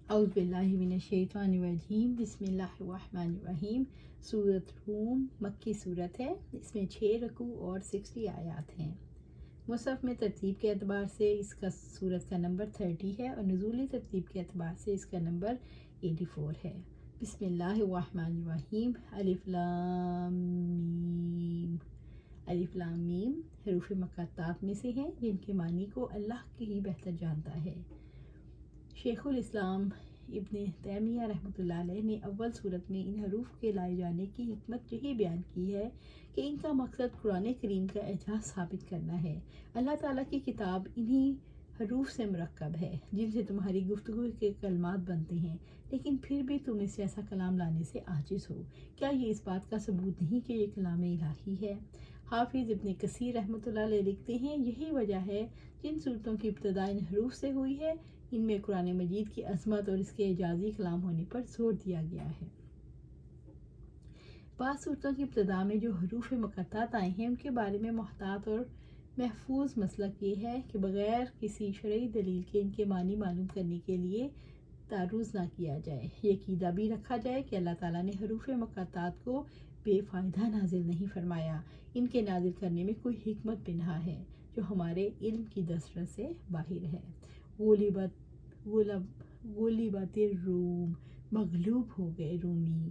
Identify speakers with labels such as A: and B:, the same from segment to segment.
A: اعوذ باللہ من الشیطان الرجیم، بسم اللہ الرحمن الرحیم۔ سورۃ روم مکی صورت ہے، اس میں 6 رکوع اور 60 آیات ہیں۔ مصحف میں ترتیب کے اعتبار سے اس کا سورت کا نمبر 30 ہے اور نزولی ترتیب کے اعتبار سے اس کا نمبر 84 ہے۔ بسم اللہ الرحمن الرحیم۔ الف لام میم۔ الف لام میم حروف مقطعات میں سے ہیں جن کے معنی کو اللہ ہی بہتر جانتا ہے۔ شیخ الاسلام ابن تیمیہ رحمۃ اللہ علیہ نے اول صورت میں ان حروف کے لائے جانے کی حکمت یہی بیان کی ہے کہ ان کا مقصد قرآن کریم کا اعجاز ثابت کرنا ہے۔ اللہ تعالیٰ کی کتاب انہی حروف سے مرکب ہے جن سے تمہاری گفتگو کے کلمات بنتے ہیں، لیکن پھر بھی تم اس سے ایسا کلام لانے سے عاجز ہو۔ کیا یہ اس بات کا ثبوت نہیں کہ یہ کلام الہی ہے؟ حافظ ابن کثیر رحمۃ اللہ علیہ لکھتے ہیں، یہی وجہ ہے جن صورتوں کی ابتدا ان حروف سے ہوئی ہے ان میں قرآن مجید کی عظمت اور اس کے اعجازی کلام ہونے پر زور دیا گیا ہے۔ بعض صورتوں کی ابتدا میں جو حروف مقطعات آئے ہیں ان کے بارے میں محتاط اور محفوظ مسلک یہ ہے کہ بغیر کسی شرعی دلیل کے ان کے معنی معلوم کرنے کے لیے تعرض نہ کیا جائے۔ یہ عقیدہ بھی رکھا جائے کہ اللہ تعالیٰ نے حروف مقطعات کو بے فائدہ نازل نہیں فرمایا، ان کے نازل کرنے میں کوئی حکمت پنہاں ہے جو ہمارے علم کی دسترس سے باہر ہے۔ غلبت الروم، مغلوب ہو گئے رومی۔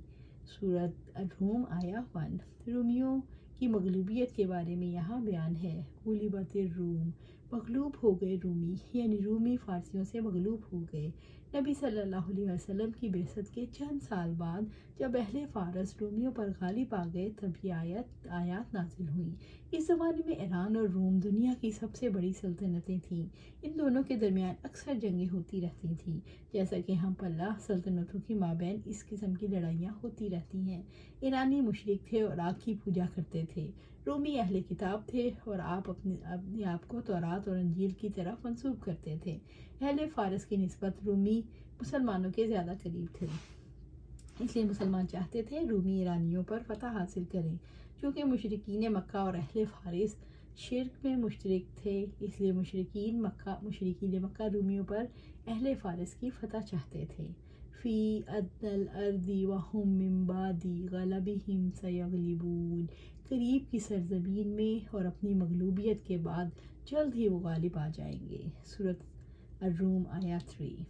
A: سورۃ الروم آیا 1۔ رومیوں کی مغلوبیت کے بارے میں یہاں بیان ہے۔ غلبت الروم، مغلوب ہو گئے رومی، یعنی رومی فارسیوں سے مغلوب ہو گئے۔ نبی صلی اللہ علیہ وسلم کی بعثت کے چند سال بعد جب اہل فارس رومیوں پر غالب آ گئے تب یہ آیات نازل ہوئیں۔ اس زمانے میں ایران اور روم دنیا کی سب سے بڑی سلطنتیں تھیں۔ ان دونوں کے درمیان اکثر جنگیں ہوتی رہتی تھیں، جیسا کہ ہم پلہ سلطنتوں کے مابین اس قسم کی لڑائیاں ہوتی رہتی ہیں۔ ایرانی مشرک تھے اور آگ کی پوجا کرتے تھے۔ رومی اہل کتاب تھے اور اپنے آپ کو تورات اور انجیل کی طرف منسوب کرتے تھے۔ اہل فارس کی نسبت رومی مسلمانوں کے زیادہ قریب تھے، اس لیے مسلمان چاہتے تھے رومی ایرانیوں پر فتح حاصل کریں۔ چونکہ مشرکین مکہ اور اہل فارس شرک میں مشترک تھے، اس لیے مشرکین مکہ رومیوں پر اہل فارس کی فتح چاہتے تھے۔ فی ادنی الارض وهم من بعد غلبهم سیغلبون، قریب کی سرزمین میں اور اپنی مغلوبیت کے بعد جلد ہی وہ غالب آ جائیں گے۔ سورۃ الروم آیا 3۔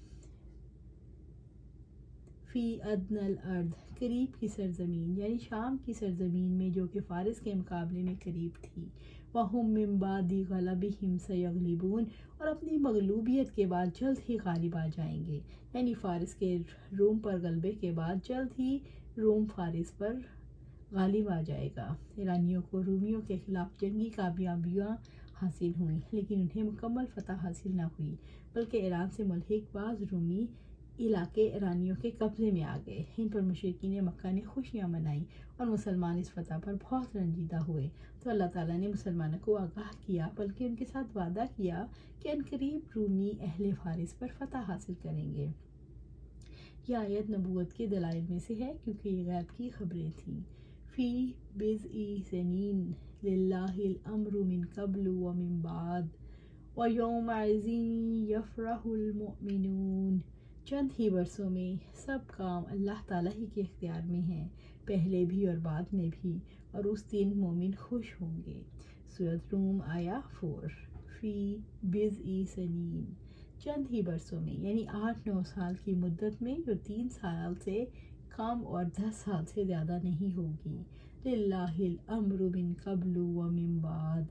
A: فی ادنی الارض، قریب کی سرزمین یعنی شام کی سرزمین میں جو کہ فارس کے مقابلے میں قریب تھی۔ وَهُم مِّن بَعْدِ غَلَبِهِمْ سَيَغْلِبُونَ، اور اپنی مغلوبیت کے بعد جلد ہی غالب آ جائیں گے، یعنی فارس کے روم پر غلبے کے بعد جلد ہی روم فارس پر غالب آ جائے گا۔ ایرانیوں کو رومیوں کے خلاف جنگی کامیابیاں حاصل ہوئیں، لیکن انہیں مکمل فتح حاصل نہ ہوئی، بلکہ ایران سے ملحق بعض رومی علاقے ایرانیوں کے قبضے میں آ گئے۔ ان پر مشرکین مکہ نے خوشیاں منائیں اور مسلمان اس فتح پر بہت رنجیدہ ہوئے، تو اللہ تعالیٰ نے مسلمانوں کو آگاہ کیا بلکہ ان کے ساتھ وعدہ کیا کہ عنقریب رومی اہل فارس پر فتح حاصل کریں گے۔ یہ آیت نبوت کے دلائل میں سے ہے کیونکہ یہ غیب کی خبریں تھیں۔ فی بضع سنین للہ الامر من قبل ومن بعد ویومئذ یفرح المؤمنون، چند ہی برسوں میں سب کام اللہ تعالیٰ ہی کے اختیار میں ہیں، پہلے بھی اور بعد میں بھی، اور اس دن مومن خوش ہوں گے۔ سورۃ روم آیا 4۔ فی بضع سنین، چند ہی برسوں میں یعنی 8-9 سال کی مدت میں جو 3 سال سے کم اور 10 سال سے زیادہ نہیں ہوگی۔ للہ الامر من قبل ومن بعد،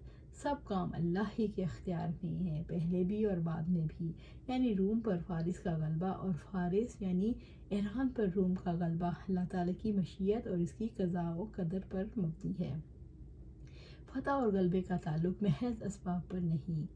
A: سب کام اللہ ہی کے اختیار میں ہیں، پہلے بھی اور بعد میں بھی، یعنی روم پر فارس کا غلبہ اور فارس یعنی ایران پر روم کا غلبہ اللہ تعالیٰ کی مشیت اور اس کی قضاء و قدر پر مبنی ہے۔ فتح اور غلبے کا تعلق محض اسباب پر نہیں،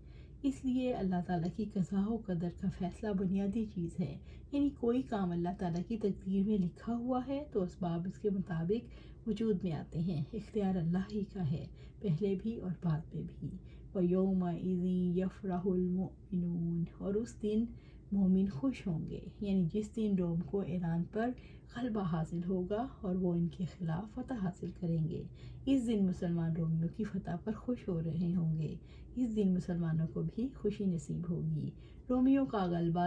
A: اس لیے اللہ تعالیٰ کی قضاء و قدر کا فیصلہ بنیادی چیز ہے، یعنی کوئی کام اللہ تعالیٰ کی تقدیر میں لکھا ہوا ہے تو اسباب اس کے مطابق وجود میں آتے ہیں، اختیار اللہ ہی کا ہے، پہلے بھی اور بعد میں بھی۔ وَيَوْمَئِذٍ يَفْرَحُ الْمُؤْمِنُونَ، اور اس دن مومن خوش ہوں گے، یعنی جس دن روم کو ایران پر غلبہ حاصل ہوگا اور وہ ان کے خلاف فتح حاصل کریں گے۔ اس دن مسلمان رومیوں کی فتح پر خوش ہو رہے ہوں گے، اس دن مسلمانوں کو بھی خوشی نصیب ہوگی۔ رومیوں کا غلبہ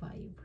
A: 5।